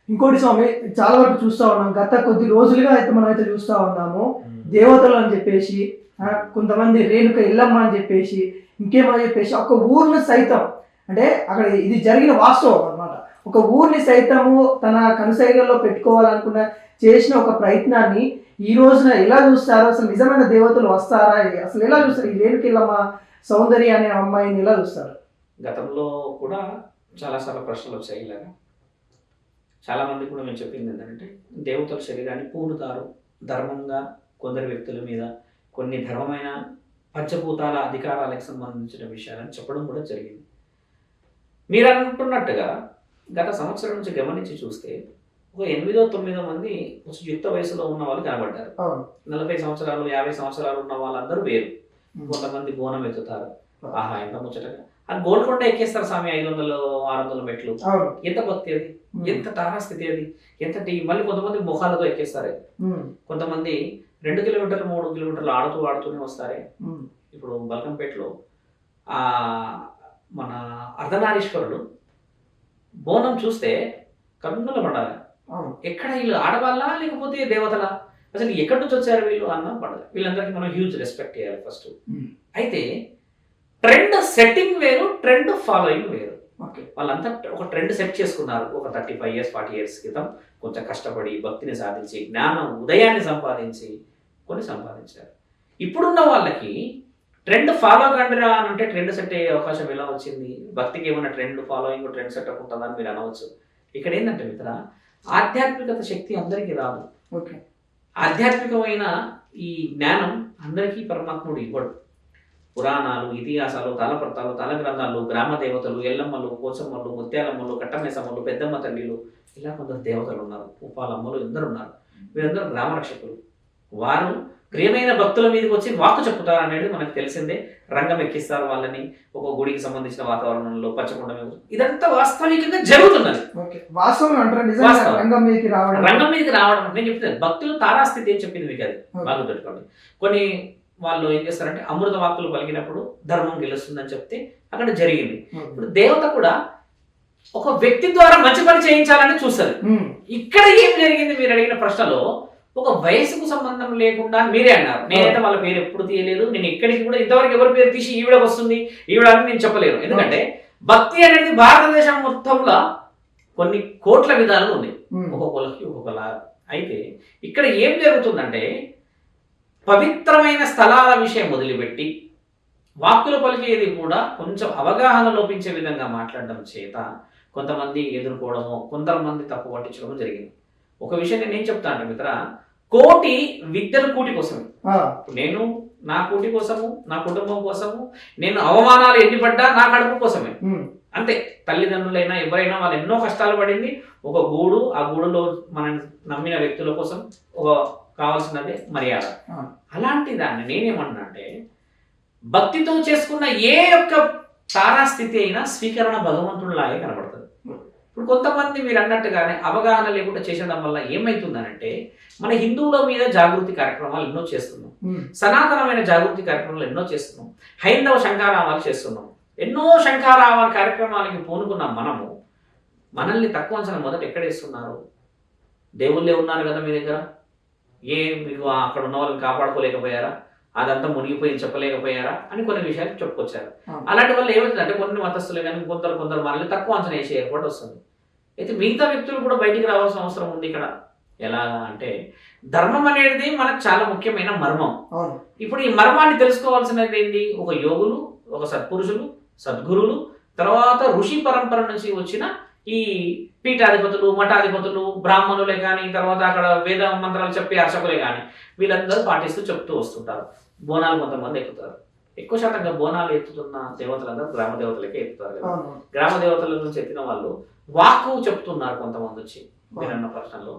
ఇంకోటి స్వామి, చాలా వరకు చూస్తా ఉన్నాం, గత కొద్ది రోజులుగా అయితే మనం అయితే చూస్తా ఉన్నాము, దేవతలు అని చెప్పేసి, కొంతమంది రేణుక ఎల్లమ్మ అని చెప్పేసి, ఇంకేమని చెప్పేసి ఒక ఊరిని సైతం, అంటే అక్కడ ఇది జరిగిన వాస్తవం అన్నమాట, ఒక ఊరిని సైతము తన కనుసైగల్లో పెట్టుకోవాలనుకున్న చేసిన ఒక ప్రయత్నాన్ని ఈ రోజున ఎలా చూస్తారు? అసలు నిజమైన దేవతలు వస్తారా? అసలు ఎలా చూస్తారు ఈ రేణుక ఎల్లమ్మ సౌందర్య అనే అమ్మాయిని ఎలా చూస్తారు? గతంలో కూడా చాలాసార్లు ప్రశ్నలు వచ్చాయి ఇలాగా. చాలామంది కూడా మేము చెప్పింది ఏంటంటే, దేవతల శరీరాన్ని పూడుతారు ధర్మంగా కొందరు వ్యక్తుల మీద, కొన్ని ధర్మమైన పంచభూతాల అధికారాలకు సంబంధించిన విషయాలను చెప్పడం కూడా జరిగింది. మీరు అనుకున్నట్టుగా గత సంవత్సరం నుంచి గమనించి చూస్తే ఒక 8-9 మంది యుక్త వయసులో ఉన్న వాళ్ళు కనబడ్డారు. 40 సంవత్సరాలు 50 సంవత్సరాలు ఉన్న వాళ్ళందరూ వేరు. కొంతమంది బోనం ఎత్తుతారు, ఆహా ఎంత ముచ్చటగా, అది గోల్కొండ ఎక్కేస్తారు స్వామి, 500-600 మెట్లు. ఎంత భక్తి అది, ఎంత తారాస్థితి అది, ఎంత మళ్ళీ కొంతమంది ముఖాలతో ఎక్కేస్తారు. కొంతమంది 2 కిలోమీటర్లు 3 కిలోమీటర్లు ఆడుతూనే వస్తారే. ఇప్పుడు బల్కంపేటలో మన అర్ధనారీశ్వరుడు బోనం చూస్తే కన్నుల పడాలి. ఎక్కడ వీళ్ళు ఆడవాళ్ళ లేకపోతే దేవతల, అసలు ఎక్కడి నుంచి వచ్చారు వీళ్ళు అన్న పడదు. వీళ్ళందరికీ మనం హ్యూజ్ రెస్పెక్ట్ చేయాలి ఫస్ట్. అయితే ట్రెండ్ సెట్టింగ్ వేరు, ట్రెండ్ ఫాలోయింగ్ వేరు. వాళ్ళంతా ఒక ట్రెండ్ సెట్ చేసుకున్నారు ఒక 35 years 40 years క్రితం. కొంచెం కష్టపడి భక్తిని సాధించి జ్ఞానం ఉదయాన్ని సంపాదించి కొన్ని సంపాదించారు. ఇప్పుడున్న వాళ్ళకి ట్రెండ్ ఫాలో కండిరా అని అంటే ట్రెండ్ సెట్ అయ్యే అవకాశం ఎలా వచ్చింది? భక్తికి ఏమైనా ట్రెండ్ ఫాలోయింగ్ ట్రెండ్ సెట్ ఉంటుందని మీరు అనవచ్చు. ఇక్కడ ఏంటంటే మిత్ర, ఆధ్యాత్మికత శక్తి అందరికీ రాదు. ఆధ్యాత్మికమైన ఈ జ్ఞానం అందరికీ పరమాత్ముడు ఇవ్వడు. పురాణాలు, ఇతిహాసాలు, తలప్రతాలు, తల గ్రంథాలు, గ్రామ దేవతలు, ఎల్లమ్మలు, కోచమ్మలు, ముత్యాలమ్మలు, కట్టమేసమ్మలు, పెద్దమ్మ తల్లిలు, ఇలా కొందరు దేవతలు ఉన్నారు, ఉపాలమ్మలు అందరూ ఉన్నారు. వీరందరూ గ్రామ రక్షకులు. వారు ప్రియమైన భక్తుల మీదకి వచ్చి వాక్కు చెప్పుతారు అనేది మనకు తెలిసిందే. రంగం ఎక్కిస్తారు వాళ్ళని, ఒక గుడికి సంబంధించిన వాతావరణంలో పచ్చకుండా ఇదంతా వాస్తవికంగా జరుగుతున్నది. రంగం మీదకి రావడం నేను చెప్తాను. భక్తులు తారాస్థితి అని చెప్పింది మీకు, అది బాగా పెట్టుకోండి. కొన్ని వాళ్ళు ఏం చేస్తారంటే అమృత వాక్కులు పలికినప్పుడు ధర్మం గెలుస్తుందని చెప్తే అక్కడ జరిగింది. ఇప్పుడు దేవత కూడా ఒక వ్యక్తి ద్వారా మంచి పని చేయించాలని చూస్తారు. ఇక్కడ ఏం జరిగింది మీరు అడిగిన ప్రశ్నలో, ఒక వయసుకు సంబంధం లేకుండా మీరే అన్నారు. నేనైతే వాళ్ళ పేరు ఎప్పుడు తీయలేదు. నేను ఇక్కడికి కూడా ఇంతవరకు ఎవరి పేరు తీసి ఈవిడకి వస్తుంది ఈవిడ అని నేను చెప్పలేను. ఎందుకంటే భక్తి అనేది భారతదేశం మొత్తంలో కొన్ని కోట్ల విధాలు ఉన్నాయి, ఒక్కొక్కరికి ఒక్కొక్కలా. అయితే ఇక్కడ ఏం జరుగుతుందంటే, పవిత్రమైన స్థలాల విషయం వదిలిపెట్టి వాక్కులు పలికేది కూడా కొంచెం అవగాహన లోపించే విధంగా మాట్లాడడం చేత కొంతమంది ఎదుర్కోవడము, కొంతమంది తప్పు పట్టించడం జరిగింది. ఒక విషయం నేను చెప్తాను అంటే మిత్ర, కోటి విద్యలు కూటి కోసమే. నేను నా కూటి కోసము, నా కుటుంబం కోసము, నేను అవమానాలు ఎన్ని పడ్డా నా కడుపు కోసమే అంతే. తల్లిదండ్రులైనా ఎవరైనా వాళ్ళు ఎన్నో కష్టాలు పడింది ఒక గూడు, ఆ గూడులో మనం నమ్మిన వ్యక్తుల కోసం ఒక కావాల్సినది మర్యాద. అలాంటి దాన్ని నేనేమన్నా అంటే, భక్తితో చేసుకున్న ఏ యొక్క తారాస్థితి అయినా స్వీకరణ భగవంతుడిలాగే కనబడుతుంది. ఇప్పుడు కొంతమంది మీరు అన్నట్టుగానే అవగాహన లేకుండా చేసడం వల్ల ఏమైతుందనంటే, మన హిందువుల మీద జాగృతి కార్యక్రమాలు ఎన్నో చేస్తున్నాం, సనాతనమైన జాగృతి కార్యక్రమాలు ఎన్నో చేస్తున్నాం, హైందవ శంఖారావాలు చేస్తున్నాం, ఎన్నో శంఖారావాల కార్యక్రమాలకి పూనుకున్నాం. మనము మనల్ని తక్కువ అంచనా మొదట ఎక్కడేస్తున్నారు? దేవుళ్ళే ఉన్నారు కదా మీ దగ్గర, మీకు అక్కడ ఉన్న వాళ్ళని కాపాడుకోలేకపోయారా? అదంతా మునిగిపోయి చెప్పలేకపోయారా అని కొన్ని విషయాలు చెప్పుకొచ్చారు. అలాంటి వల్ల ఏమవుతుందంటే, కొన్ని మతస్థులే కానీ కొందరు మనల్ని తక్కువ అంచనా వేసే ఏర్పాటు వస్తుంది. అయితే మిగతా వ్యక్తులు కూడా బయటికి రావాల్సిన అవసరం ఉంది ఇక్కడ. ఎలాగా అంటే, ధర్మం అనేది మనకు చాలా ముఖ్యమైన మర్మం. ఇప్పుడు ఈ మర్మాన్ని తెలుసుకోవాల్సినది ఏంటి? ఒక యోగులు, ఒక సత్పురుషులు, సద్గురులు, తర్వాత ఋషి పరంపర నుంచి వచ్చిన ఈ పీఠాధిపతులు, మఠాధిపతులు, బ్రాహ్మణులే కానీ, తర్వాత అక్కడ వేద మంత్రాలు చెప్పే అర్చకులే కానీ, వీళ్ళందరూ పాటిస్తూ చెప్తూ వస్తుంటారు. బోనాలు కొంతమంది ఎక్కుతారు. ఎక్కువ శాతంగా బోనాలు ఎత్తుతున్న దేవతలందరూ గ్రామ దేవతలకే ఎత్తుతారు కదా. గ్రామ దేవతల నుంచి ఎత్తిన వాళ్ళు వాక్కు చెప్తున్నారు కొంతమంది వచ్చి. మీరన్న ప్రశ్నలో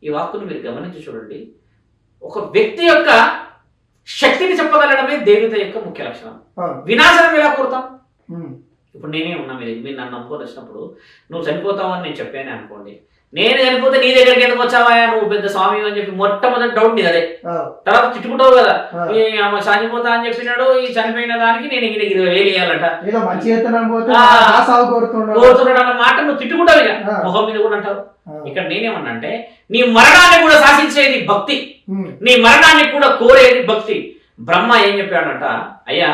ఈ వాక్కుని మీరు గమనించి చూడండి. ఒక వ్యక్తి యొక్క శక్తిని చెప్పగలడమే దేవత యొక్క ముఖ్య లక్షణం. వినాశనం ఎలా కోరుతాం? ఇప్పుడు నేనే ఉన్నా, మీరు నన్ను నమ్ముకొని వచ్చినప్పుడు నువ్వు చనిపోతావని నేను చెప్పాను అనుకోండి, నేను చనిపోతే నీ దగ్గరికి ఎందుకు వచ్చావా, నువ్వు పెద్ద స్వామి అని చెప్పి మొట్టమొదటి డౌట్ నీది అదే. తర్వాత తిట్టుకుంటావు కదా, చనిపోతా అని చెప్పినాడు, ఈ చనిపోయిన దానికి నేను ఈయన 20,000 ఇవ్వాలట, కోరుతున్నాడు అన్న మాట నువ్వు తిట్టుకుంటావు, ఇక ముఖం మీద కూడా అంటావు. ఇక్కడ నేనేమన్నా అంటే నీ మరణాన్ని కూడా శాసించేది భక్తి, ఉమ్, నీ మరణాన్ని కూడా కోరేది భక్తి. బ్రహ్మ ఏం చెప్పాడంట, అయ్యా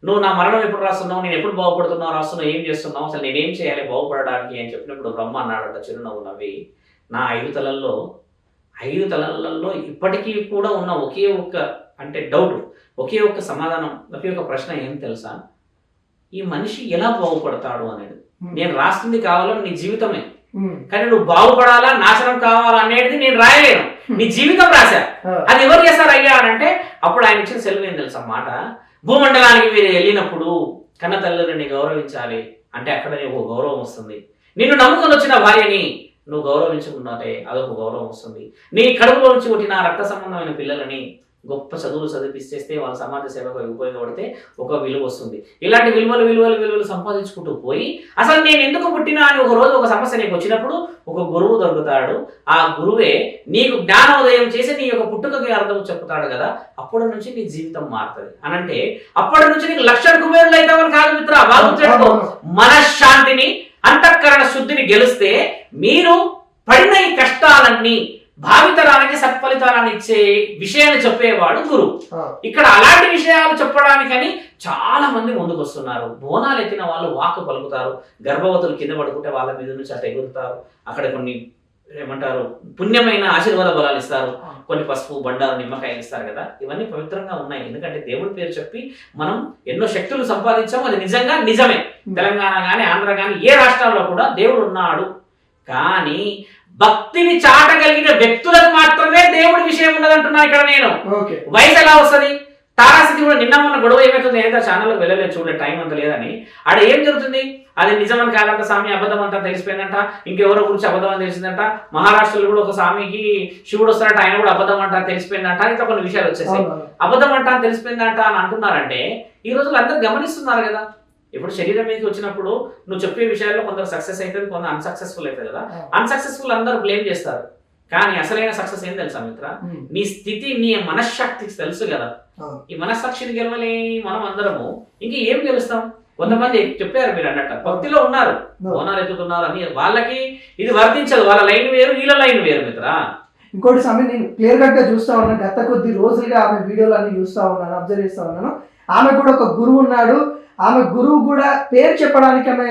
నువ్వు నా మరణం ఎప్పుడు రాస్తున్నావు, నేను ఎప్పుడు బాగుపడుతున్నావు రాస్తున్నావు, ఏం చేస్తున్నావు, అసలు నేనేం చేయాలి బాగుపడడానికి అని చెప్పినప్పుడు బ్రహ్మ అన్నాడంట చిరునవ్వు నవ్వి, నా 5 తలలలో ఇప్పటికీ కూడా ఉన్న ఒకే ఒక్క అంటే డౌట్, ఒకే ఒక్క సమాధానం, ఒకే ఒక్క ప్రశ్న ఏం తెలుసా, ఈ మనిషి ఎలా బాగుపడతాడు అనేది. నేను రాస్తుంది కావాలని నీ జీవితమే, ఉమ్, కానీ నువ్వు బాగుపడాలా నాశనం కావాలా అనేది నేను రాయలేను, నీ జీవితం రాశా. అది ఎవరు చేస్తారు అయ్యా అని అంటే అప్పుడు ఆయన ఇచ్చిన సెలవు ఏం తెలుసా మాట, భూమండలానికి మీరు వెళ్ళినప్పుడు కన్న తల్లిని గౌరవించాలి అంటే అక్కడ నీకు ఒక గౌరవం వస్తుంది. నిన్ను నమ్ముకొని వచ్చిన భార్యని నువ్వు గౌరవించుకున్నట్టే అదొక గౌరవం వస్తుంది. నీ కడుపులో నుంచి పుట్టిన రక్త సంబంధమైన పిల్లలని గొప్ప చదువులు చదివిస్తేస్తే వాళ్ళ సమాజ సేవకు ఉపయోగపడితే ఒక విలువ వస్తుంది. ఇలాంటి విలువలు సంపాదించుకుంటూ పోయి అసలు నేను ఎందుకు పుట్టినా అని ఒక రోజు ఒక సమస్య నీకు వచ్చినప్పుడు ఒక గురువు దొరుకుతాడు. ఆ గురువే నీకు జ్ఞానోదయం చేసి నీ యొక్క పుట్టుకకి అర్థం చెప్తాడు కదా, అప్పటి నుంచి నీ జీవితం మారుతుంది అనంటే అప్పటి నుంచి నీకు లక్షల కుబేరులు అవుతామని కాదు మిత్ర, బాగుంటాడు. మనశ్శాంతిని అంతఃకరణ శుద్ధిని గెలిస్తే మీరు పడిన ఈ కష్టాలన్నీ భావితరానికి సత్ఫలితాలను ఇచ్చే విషయాన్ని చెప్పేవాడు గురువు. ఇక్కడ అలాంటి విషయాలు చెప్పడానికని చాలా మంది ముందుకు వస్తున్నారు. బోనాలు ఎత్తిన వాళ్ళు వాక్కు పలుకుతారు, గర్భవతులు కింద పడుకుంటే వాళ్ళ మీద నుంచి అట్లా ఎగురుతారు, అక్కడ కొన్ని ఏమంటారు పుణ్యమైన ఆశీర్వాద బలాలు ఇస్తారు, కొన్ని పసుపు బండారు నిమ్మకాయలు ఇస్తారు కదా, ఇవన్నీ పవిత్రంగా ఉన్నాయి. ఎందుకంటే దేవుడి పేరు చెప్పి మనం ఎన్నో శక్తులు సంపాదించాము, అది నిజంగా నిజమే. తెలంగాణ కానీ ఆంధ్ర కానీ ఏ రాష్ట్రాల్లో కూడా దేవుడు ఉన్నాడు. కానీ భక్తిని చాటగలిగిన వ్యక్తులకు మాత్రమే దేవుడి విషయం ఉన్నదంటున్నా ఇక్కడ నేను. వయసు ఎలా వస్తుంది, తారాస్థితి కూడా నిన్న మొన్న గొడవ ఏమవుతుంది, ఏదో ఛానల్లోకి వెళ్ళలేదు చూడలే, టైం అంత లేదని. ఆడ ఏం జరుగుతుంది, అది నిజమని కాదంట, స్వామి అబద్ధం అంతా తెలిసిపోయిందంట, ఇంకెవరో గురించి అబద్ధం అని తెలిసిందంట, మహారాష్ట్రలో కూడా ఒక స్వామికి శివుడు వస్తాడంట, ఆయన కూడా అబద్ధం అంట తెలిసిపోయిందంట, ఇట్లా కొన్ని విషయాలు వచ్చేసాయి. అబద్ధం అంట అని తెలిసిపోయిందంట అని అంటున్నారంటే ఈ రోజులు అందరూ గమనిస్తున్నారు కదా. ఇప్పుడు శరీరం మీదకి వచ్చినప్పుడు నువ్వు చెప్పే విషయాల్లో కొందరు సక్సెస్ అవుతుంది, కొందరు అన్సక్సెస్ఫుల్ అవుతుంది కదా. అన్సక్సెస్ఫుల్ అందరూ బ్లేమ్ చేస్తారు, కానీ అసలైన సక్సెస్ ఏం తెలుసా మిత్ర, నీ స్థితి నీ మనశ్శక్తికి తెలుసు కదా. ఈ మనస్సాక్షిని గెలవలేని మనం అందరము ఇంక ఏం గెలుస్తాం. కొంతమంది చెప్పారు మీరు అన్నట్టు భక్తిలో ఉన్నారు, బోనాలు ఎత్తుతున్నారు అని, వాళ్ళకి ఇది వర్తించదు, వాళ్ళ లైన్ వేరు వీళ్ళ లైన్ వేరు మిత్ర. ఇంకోటి సమయం నేను క్లియర్ కట్ గా చూస్తా ఉన్నాను, గత కొద్ది రోజులుగా ఆమె వీడియోలు అన్ని చూస్తా ఉన్నాను, అబ్జర్వ్ చేస్తా ఉన్నాను. ఆమె కూడా ఒక గురువు ఉన్నాడు, ఆమె గురువు కూడా పేరు చెప్పడానికి ఆమె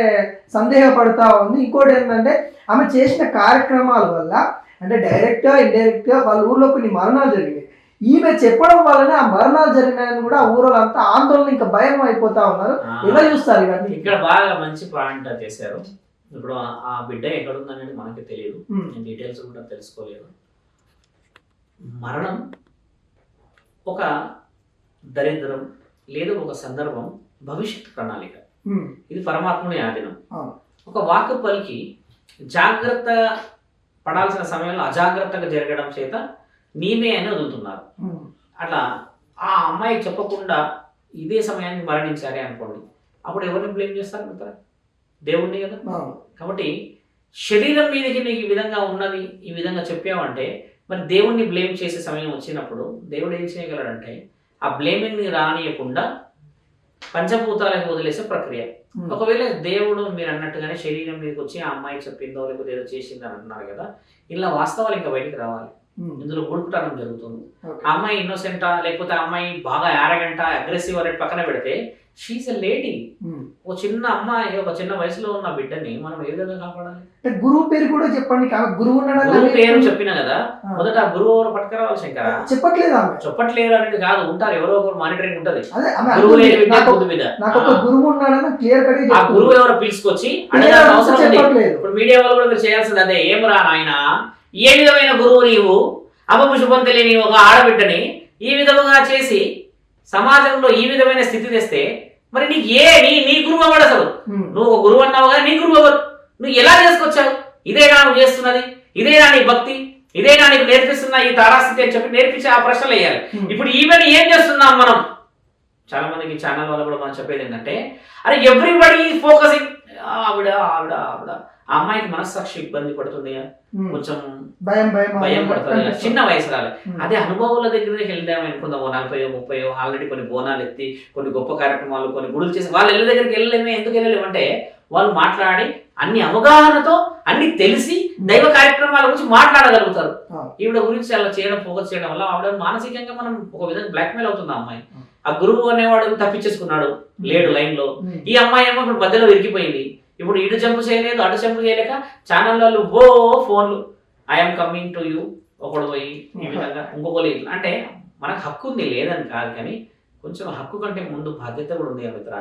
సందేహపడతా ఉంది. ఇంకోటి ఏంటంటే ఆమె చేసిన కార్యక్రమాల వల్ల అంటే డైరెక్ట్ గా ఇండైరెక్ట్ గా వాళ్ళ ఊర్లో కొన్ని మరణాలు జరిగినాయి. ఈమె చెప్పడం వల్లనే ఆ మరణాలు జరిగినాయని కూడా ఆ ఊరిలో అంతా ఆందోళన ఇంకా భయం అయిపోతా ఉన్నారు. ఎలా చూస్తారు ఇవన్నీ? ఇక్కడ బాగా మంచి పాయింట్ చేశారు. ఇప్పుడు ఆ బిడ్డ ఎక్కడుందనేది మనకి తెలియదు, డీటెయిల్స్ కూడా తెలుసుకోలేదు. మరణం ఒక దరిద్రం లేదు, ఒక సందర్భం, భవిష్యత్ ప్రణాళిక. ఇది పరమాత్ముని ఆధీనం. ఒక వాక్కు పలికి జాగ్రత్త పడాల్సిన సమయంలో అజాగ్రత్తగా జరగడం చేత నీవే అని వదులుతున్నారు. అట్లా ఆ అమ్మాయి చెప్పకుండా ఇదే సమయానికి మరణించాలి అనుకోండి, అప్పుడు ఎవరిని బ్లేమ్ చేస్తారు మిత్ర? దేవుణ్ణి కదా. కాబట్టి శరీరం మీదకి నీకు ఈ విధంగా ఉన్నది, ఈ విధంగా చెప్పావంటే మరి దేవుణ్ణి బ్లేమ్ చేసే సమయం వచ్చినప్పుడు దేవుడు ఏం చేయగలడంటే ఆ బ్లేమింగ్ని రానియకుండా పంచభూతాలకు వదిలేసే ప్రక్రియ. ఒకవేళ దేవుడు మీరు అన్నట్టుగానే శరీరం మీదకి వచ్చి ఆ అమ్మాయి చెప్పిందో లేకపోతే ఏదో చేసిందని అంటున్నారు కదా, ఇలా వాస్తవాలు ఇంకా బయటికి రావాలి. ఇందులో గుడుకుటనం జరుగుతుంది. ఆ అమ్మాయి ఇన్నోసెంటా లేకపోతే ఆ అమ్మాయి బాగా యారగెంటా అగ్రెసివ్ అనేది పక్కన పెడితే షీఈస్ ఎ లేడీ. ఒక చిన్న అమ్మాయి, ఒక చిన్న వయసులో ఉన్న బిడ్డని మనం ఏ విధంగా కాపాడాలి? గురువు పేరు కూడా చెప్పండి. గురువు పేరు చెప్పిన కదా, మొదట ఆ గురువు ఎవరు పట్టుకురావాలి శంకర? చెప్పట్లేదు అనేది కాదు, ఉంటారు ఎవరో ఒకరు మానిటరింగ్ ఉంటది. గురువు లేని బిడ్డ బుద్ధి మీద ఆ గురువు ఎవరో పిలుచుకొచ్చి అడగాల్సిన అవసరం ఉంది. ఇప్పుడు మీడియా వాళ్ళు కూడా మీరు చేయాల్సింది అదే. ఏమరా నాయన, ఏ విధమైన గురువు నీవు? అమ్మకు శుభం తెలియని ఒక ఆడబిడ్డని ఈ విధముగా చేసి సమాజంలో ఈ విధమైన స్థితి తెస్తే మరి నీకు నీ గురువు అవ్వడు అసలు. నువ్వు ఒక గురువు అన్నావు కదా, నీ గురువు అవ్వరు. నువ్వు ఎలా చేసుకొచ్చావు? ఇదేనా నువ్వు చేస్తున్నది? ఇదేనా నీ భక్తి? ఇదేనా నీకు నేర్పిస్తున్నా ఈ తారాస్థితి అని చెప్పి నేర్పించి ఆ ప్రశ్నలు వేయాలి. ఇప్పుడు ఈవెన్ ఏం చేస్తున్నాం మనం? చాలా మందికి ఛానల్ వల్ల కూడా మనం చెప్పేది ఏంటంటే, అరే ఎవ్రీబడి ఫోకసింగ్ ఆవిడ ఆవిడ ఆవిడ. ఆ అమ్మాయికి మనస్సాక్షి ఇబ్బంది పడుతుంది, కొంచెం భయం పడుతుంది, చిన్న వయసు రాలే. అదే అనుభవాల దగ్గర వెళ్దామని అనుకుందాం, 40-30 ఆల్రెడీ కొన్ని బోనాలు ఎత్తి కొన్ని గొప్ప కార్యక్రమాలు కొన్ని గుడులు చేసి వాళ్ళ ఇళ్ళ దగ్గరికి వెళ్ళలేమే. ఎందుకు వెళ్ళలేమంటే వాళ్ళు మాట్లాడి అన్ని అవగాహనతో అన్ని తెలిసి దైవ కార్యక్రమాల గురించి మాట్లాడగలుగుతారు. ఆ. ఈవిడ గురించి అలా చేయడం, ఫోకస్ చేయడం వల్ల ఆవిడ మానసికంగా మనం ఒక విధంగా బ్లాక్మెయిల్ అవుతుంది ఆ అమ్మాయి. ఆ గురువు అనేవాడు తప్పించేసుకున్నాడు, లేడు లైన్ లో. ఈ అమ్మాయి ఏమో ఇప్పుడు మధ్యలో ఇరికిపోయింది. ఇప్పుడు ఇటు జంపు చేయలేదు, అటు జంపు చేయలేక ఛానల్లో ఫోన్లు ఐఎమ్ కమింగ్ టు యూ ఒకడు పోయి ఈ విధంగా ఇంకొకరు అంటే మనకు హక్కు ఉంది లేదని కాదు, కానీ కొంచెం హక్కు కంటే ముందు బాధ్యత కూడా ఉంది మిత్ర.